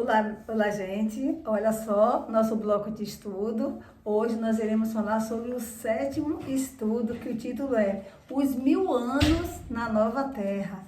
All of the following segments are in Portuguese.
Olá, olá, gente. Olha só, nosso bloco de estudo. Hoje nós iremos falar sobre o sétimo estudo, que o título é Os 1000 Anos na Nova Terra.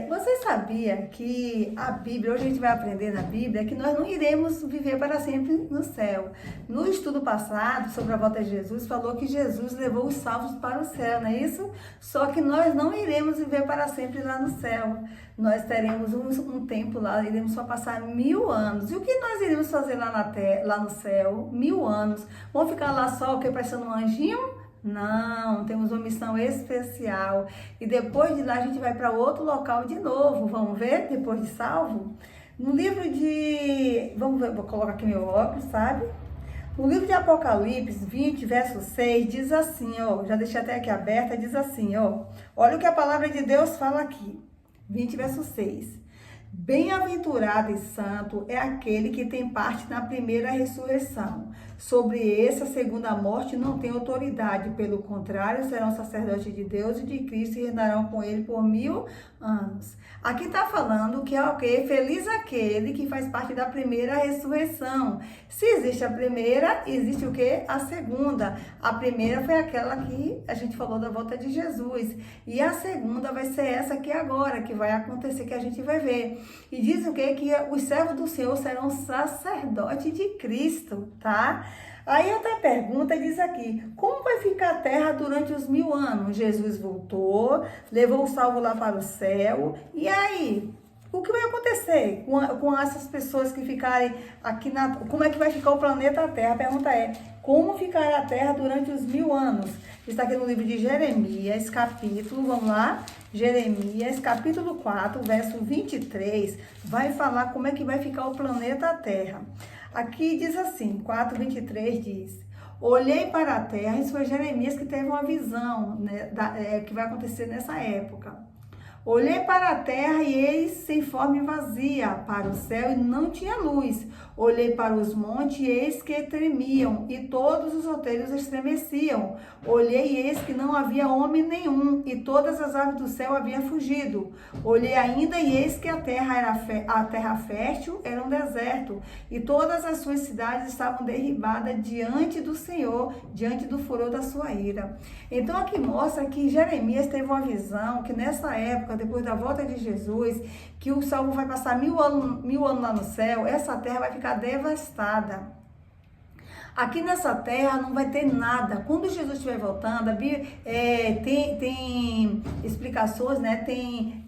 Você sabia que a Bíblia, hoje a gente vai aprender na Bíblia, que nós não iremos viver para sempre no céu. No estudo passado, sobre a volta de Jesus, falou que Jesus levou os salvos para o céu, não é isso? Só que nós não iremos viver para sempre lá no céu. Nós teremos um tempo lá, iremos só passar 1000 anos. E o que nós iremos fazer lá no céu? 1000 anos. Vamos ficar lá só, o que, parecendo um anjinho? Não, temos uma missão especial. E depois de lá a gente vai para outro local de novo. Vamos ver? Depois de salvo? No livro de... Vamos ver, vou colocar aqui meu óculos, sabe? No livro de Apocalipse 20, verso 6, diz assim, ó. Já deixei até aqui aberta, diz assim, ó. Olha o que a palavra de Deus fala aqui. 20, verso 6. Bem-aventurado e santo é aquele que tem parte na primeira ressurreição. Sobre esse, a segunda morte não tem autoridade. Pelo contrário, serão sacerdotes de Deus e de Cristo e reinarão com ele por 1000 anos. Aqui está falando que é o quê? Feliz aquele que faz parte da primeira ressurreição. Se existe a primeira, existe o quê? A segunda. A primeira foi aquela que a gente falou da volta de Jesus. E a segunda vai ser essa aqui agora, que vai acontecer, que a gente vai ver. E diz o quê? Que os servos do Senhor serão sacerdotes de Cristo, tá? Aí outra pergunta diz aqui, como vai ficar a terra durante os 1000 anos? Jesus voltou, levou o salvo lá para o céu, e aí? O que vai acontecer com essas pessoas que ficarem aqui como é que vai ficar o planeta Terra? A pergunta é, como ficará a Terra durante os 1000 anos? Está aqui no livro de Jeremias, capítulo, vamos lá? Jeremias, capítulo 4, verso 23, vai falar como é que vai ficar o planeta Terra. Aqui diz assim, 4:23 diz, olhei para a terra, isso foi Jeremias que teve uma visão, né, que vai acontecer nessa época. Olhei para a terra e eis sem forma e vazia, para o céu e não tinha luz. Olhei para os montes e eis que tremiam, e todos os outeiros estremeciam. Olhei e eis que não havia homem nenhum, e todas as aves do céu haviam fugido. Olhei ainda e eis que a terra fértil era um deserto, e todas as suas cidades estavam derribadas diante do Senhor, diante do furor da sua ira. Então aqui mostra que Jeremias teve uma visão que nessa época, depois da volta de Jesus, que o salvo vai passar 1000 anos lá no céu, essa terra vai ficar devastada. Aqui nessa terra não vai ter nada. Quando Jesus estiver voltando, a Bíblia, tem explicações, né? Tem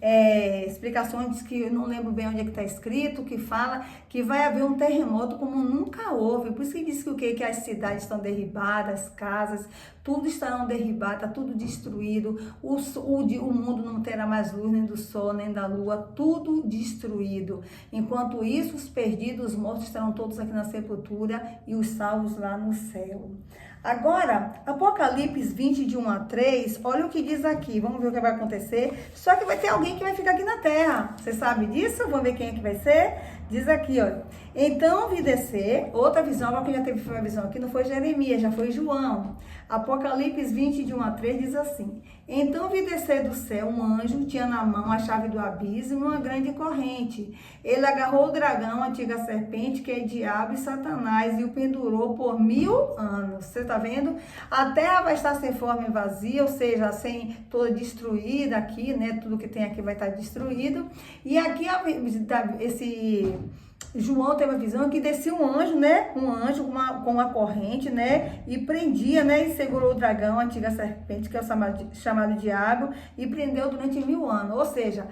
explicações que eu não lembro bem onde é que está escrito, que fala que vai haver um terremoto como nunca houve. Por isso que diz que o quê? Que as cidades estão derribadas, as casas, tudo estarão derribado, está tudo destruído. O mundo não terá mais luz, nem do sol, nem da lua, tudo destruído. Enquanto isso, os perdidos, os mortos estarão todos aqui na sepultura e os salvos lá no céu. Agora, Apocalipse 20, de 1 a 3, olha o que diz aqui, vamos ver o que vai acontecer. Só que vai ter alguém que vai ficar aqui na terra, você sabe disso? Vamos ver quem é que vai ser? Diz aqui, olha, então vi descer, outra visão, agora quem já teve uma visão aqui não foi Jeremias, já foi João. Apocalipse 20, de 1 a 3 diz assim, então vi descer do céu um anjo, tinha na mão a chave do abismo e uma grande corrente. Ele agarrou o dragão, a antiga serpente, que é diabo e Satanás, e o pendurou por 1000 anos. Você está vendo? A terra vai estar sem forma e vazia, ou seja, sem toda destruída aqui, né? Tudo que tem aqui vai estar destruído. E aqui João teve a visão que descia um anjo, né? Um anjo com uma corrente, né? E prendia, né? E segurou o dragão, a antiga serpente, que é o chamado diabo, e prendeu durante 1000 anos. Ou seja,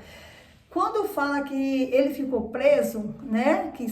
quando fala que ele ficou preso, né? Que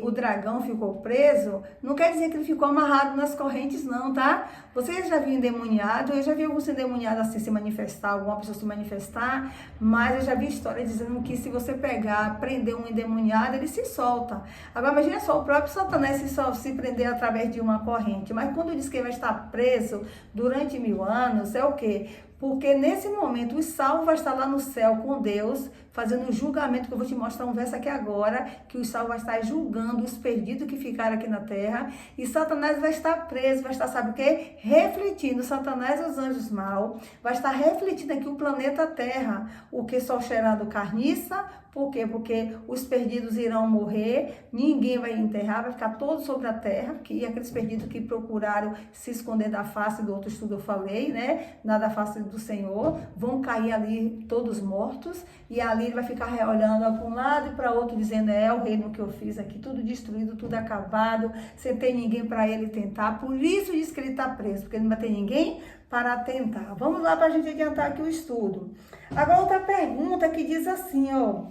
o dragão ficou preso, não quer dizer que ele ficou amarrado nas correntes, não, tá? Você já viu endemoniado? Eu já vi alguns endemoniados assim se manifestar, alguma pessoa se manifestar, mas eu já vi história dizendo que se você pegar, prender um endemoniado, ele se solta. Agora, imagina só, o próprio Satanás se prender através de uma corrente, mas quando diz que ele vai estar preso durante 1000 anos, é o quê? Porque nesse momento o salvo vai estar lá no céu com Deus, fazendo um julgamento, que eu vou te mostrar um verso aqui agora, que os salvos vai estar julgando os perdidos que ficaram aqui na terra, e Satanás vai estar preso, vai estar, sabe o quê? Refletindo, Satanás e os anjos mal, vai estar refletindo aqui o planeta Terra, o que só cheirando carniça. Por quê? Porque os perdidos irão morrer, ninguém vai enterrar, vai ficar todo sobre a terra, e aqueles perdidos que procuraram se esconder da face do outro estudo eu falei, né? Da face do Senhor, vão cair ali todos mortos, e ali ele vai ficar olhando para um lado e para outro, dizendo, é o reino que eu fiz aqui, tudo destruído, tudo acabado, sem ter ninguém para ele tentar, por isso diz que ele está preso, porque não vai ter ninguém para tentar. Vamos lá para a gente adiantar aqui o estudo. Agora outra pergunta que diz assim, ó,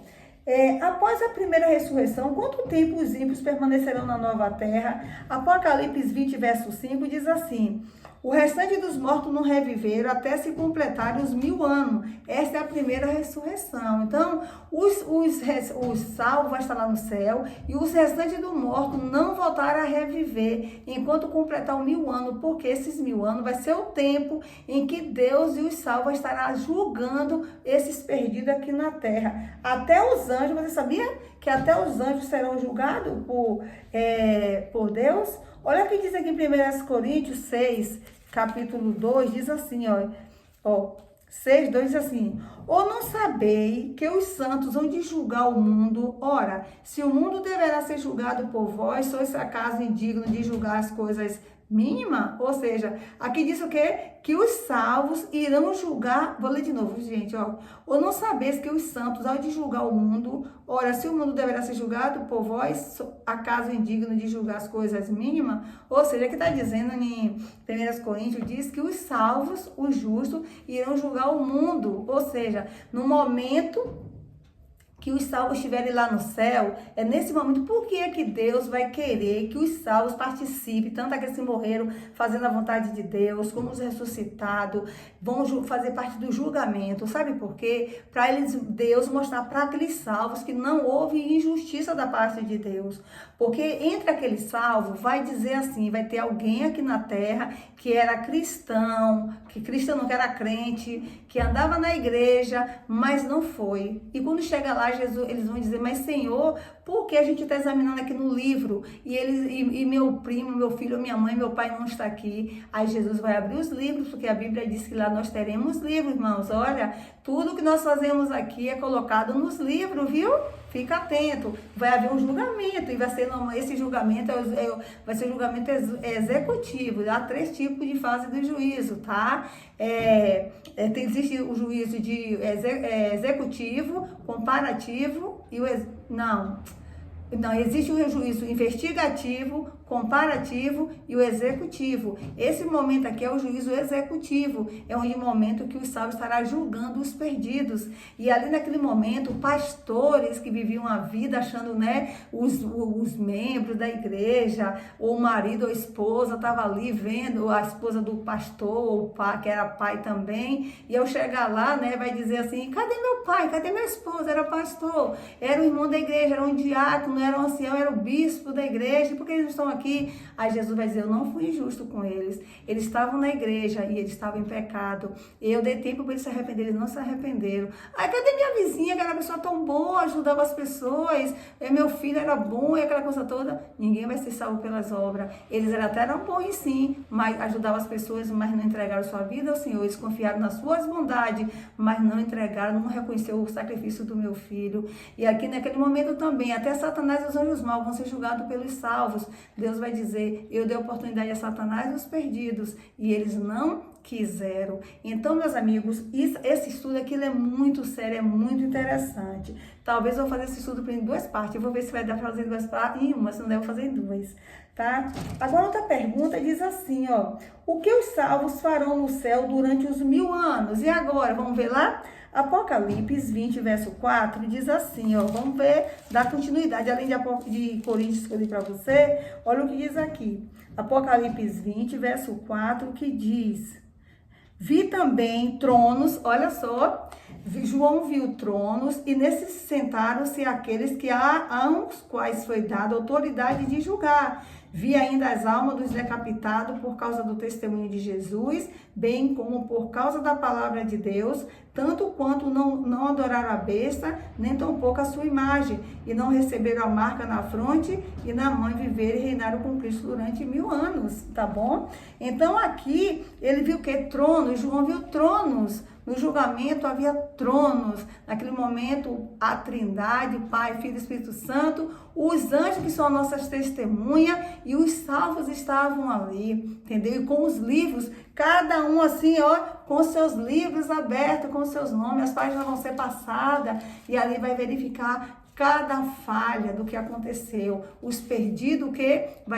após a primeira ressurreição, quanto tempo os ímpios permanecerão na nova terra? Apocalipse 20, verso 5 diz assim, o restante dos mortos não reviveram até se completarem os 1000 anos. Esta é a primeira ressurreição. Então, os salvos vão estar lá no céu e os restantes dos mortos não voltaram a reviver enquanto completar os 1000 anos, porque esses 1000 anos vai ser o tempo em que Deus e os salvos estarão julgando esses perdidos aqui na terra. Até os anjos, você sabia que até os anjos serão julgados por Deus? Olha o que diz aqui em 1 Coríntios 6, capítulo 2, diz assim, ó 6, 2 diz assim, ou não sabei que os santos hão de julgar o mundo? Ora, se o mundo deverá ser julgado por vós, sois acaso indigno de julgar as coisas mínimas? Ou seja, aqui diz o quê? Que os salvos irão julgar, vou ler de novo, gente, ó. Ou não sabeis que os santos hão de julgar o mundo? Ora, se o mundo deverá ser julgado por vós, acaso indigno de julgar as coisas mínimas? Ou seja, aqui está dizendo em 1 Coríntios, diz que os salvos, os justos, irão julgar o mundo. Ou seja, no momento que os salvos estiverem lá no céu, é nesse momento, por que é que Deus vai querer que os salvos participem, tanto aqueles que morreram fazendo a vontade de Deus, como os ressuscitados, vão fazer parte do julgamento, sabe por quê? Para Deus mostrar para aqueles salvos que não houve injustiça da parte de Deus, porque entre aqueles salvos, vai dizer assim, vai ter alguém aqui na terra que era cristão, que era crente, que andava na igreja, mas não foi, e quando chega lá, Jesus, eles vão dizer, mas Senhor, por que a gente está examinando aqui no livro e meu primo, meu filho, minha mãe, meu pai não está aqui? Aí Jesus vai abrir os livros, porque a Bíblia diz que lá nós teremos livros, irmãos. Olha, tudo que nós fazemos aqui é colocado nos livros, viu? Fica atento, vai haver um julgamento e vai ser esse julgamento vai ser julgamento executivo. Há 3 tipos de fase do juízo, tá? Existe o juízo de executivo, comparativo e existe o juízo investigativo, comparativo e o executivo. Esse momento aqui é o juízo executivo, é onde o momento que o salvo estará julgando os perdidos. E ali naquele momento, pastores que viviam a vida achando, né, os membros da igreja, ou o marido ou a esposa, estava ali vendo a esposa do pastor, ou o pai, que era pai também, e ao chegar lá, né, vai dizer assim, cadê meu pai, cadê minha esposa? Era pastor, era o irmão da igreja, era um diácono, era um ancião, era o bispo da igreja, por que eles estão aqui? Aí Jesus vai dizer, eu não fui injusto com eles estavam na igreja e eles estavam em pecado, eu dei tempo para eles se arrependerem, eles não se arrependeram. Aí cadê minha vizinha, que era uma pessoa tão boa, ajudava as pessoas, meu filho era bom e aquela coisa toda? Ninguém vai ser salvo pelas obras. Eles até eram bons sim, mas ajudavam as pessoas, mas não entregaram sua vida ao Senhor, eles confiaram nas suas bondades, mas não entregaram, não reconheceram o sacrifício do meu filho. E aqui naquele momento também, até Satanás e os anjos maus vão ser julgados pelos salvos. Deus vai dizer, eu dei oportunidade a Satanás e os perdidos, e eles não quiseram. Então, meus amigos, esse estudo aqui é muito sério, é muito interessante. Talvez eu vou fazer esse estudo em 2 partes, eu vou ver se vai dar para fazer em 2 partes, em uma, se não der, eu vou fazer em 2, tá? Agora, outra pergunta diz assim, ó, o que os salvos farão no céu durante os 1000 anos? E agora, vamos ver lá? Apocalipse 20, verso 4, diz assim, ó, vamos ver, dar continuidade, além de Coríntios que eu li para você, olha o que diz aqui. Apocalipse 20, verso 4, que diz, vi também tronos, olha só, João viu tronos e nesses sentaram-se aqueles que aos quais foi dada autoridade de julgar. Vi ainda as almas dos decapitados por causa do testemunho de Jesus, bem como por causa da palavra de Deus, tanto quanto não adoraram a besta, nem tampouco a sua imagem, e não receberam a marca na fronte e na mão, e viveram e reinaram com Cristo durante 1000 anos, tá bom? Então aqui ele viu que tronos, João viu tronos. No julgamento havia tronos. Naquele momento, a Trindade, Pai, Filho e Espírito Santo, os anjos que são nossas testemunhas e os salvos estavam ali, entendeu? E com os livros, cada um assim, ó, com seus livros abertos, com seus nomes, as páginas vão ser passadas e ali vai verificar cada falha do que aconteceu, os perdidos que vai